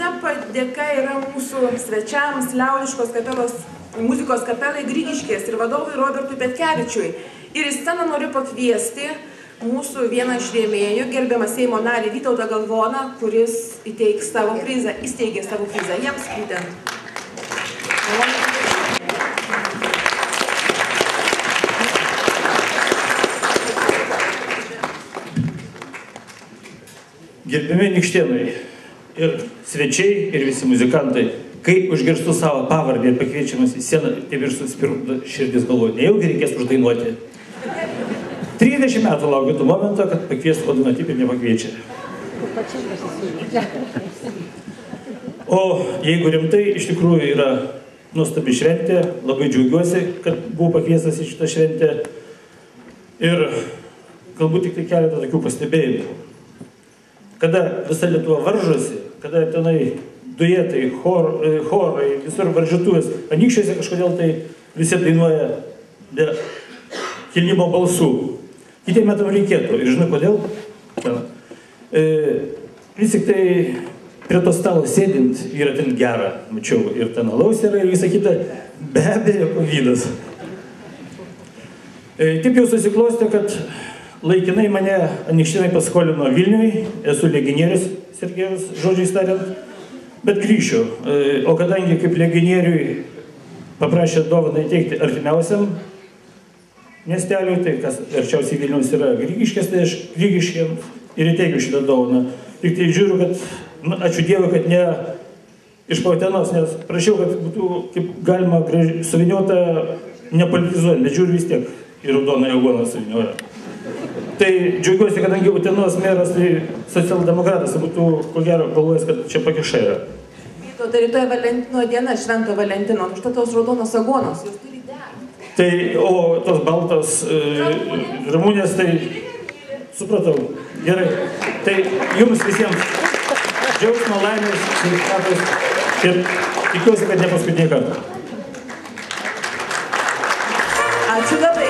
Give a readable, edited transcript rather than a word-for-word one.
Kita padėka yra mūsų svečiams Liaudiškos kapelos muzikos kapelai Grigiškės ir vadovui Robertui Petkevičiui. Ir į sceną noriu pakviesti mūsų vieną iš rėmėjų, gerbiamą Seimo narį Vytautą Galvoną, kuris įteiks savo prizą, įsteigė savo prizą jiems būtent. Gerbiami Nikštėnai ir svečiai ir visi muzikantai, kai užgirstu savo pavardę ir pakviečiamas į sceną, taip ir suspirta širdis galvoju, nejaugi reikės uždainuoti. 30 metų laukiu tų momento, kad pakviestų vadina taip ir nepakviečia. O jeigu rimtai, iš tikrųjų yra nuostabi šventė, labai džiaugiuosi, kad buvau pakviestas į šitą šventę ir galbūt tik tai keletą tokių pastebėjimų. Kada visa Lietuva varžosi, kada tenai duetai, chorai, visur varžytuvės, Anykščiuose kažkodėl tai visi dainuoja be kilimo balsų. Kitiem metam reikėtų. Ir žinai kodėl? Vis tik tai prie to stalo sėdint yra ten gera, mačiau, ir ten alaus yra ir visą kitą, be abejo pavydas. Taip jau susiklostė, kad laikinai mane Anykštėnai paskolino Vilniui, esu legionierius, Sergejus, žodžiais tariant, bet grįšiu. O kadangi kaip legionieriui paprašė dovaną įteikti artimiausiam miesteliui, tai kas arčiausiai Vilniaus yra Grigiškės, tai aš Grigiškėm ir įteikiu šitą dovaną. Tik tai žiūriu, kad, ačiū Dievui, kad ne iš Pautenos, nes prašiau, kad būtų kaip galima suviniota nepolitizuojant, bet žiūriu vis tiek į raudoną aguoną suvinioja. Tai džiaugiuosi, kadangi Utenos meras tai socialdemokratas, būtų ko gero galvojęs, kad čia pakiša yra. Tai rytoj Valentino diena, Švento Valentino, užtat tos raudonos aguonos, jūs turi derti. Tai, o tos baltos ramunės, tai supratau, gerai. Tai jums visiems džiaugsmo, laimės, sveikatos ir tikiuosi, kad ne paskutinį kartą. Ačiū labai.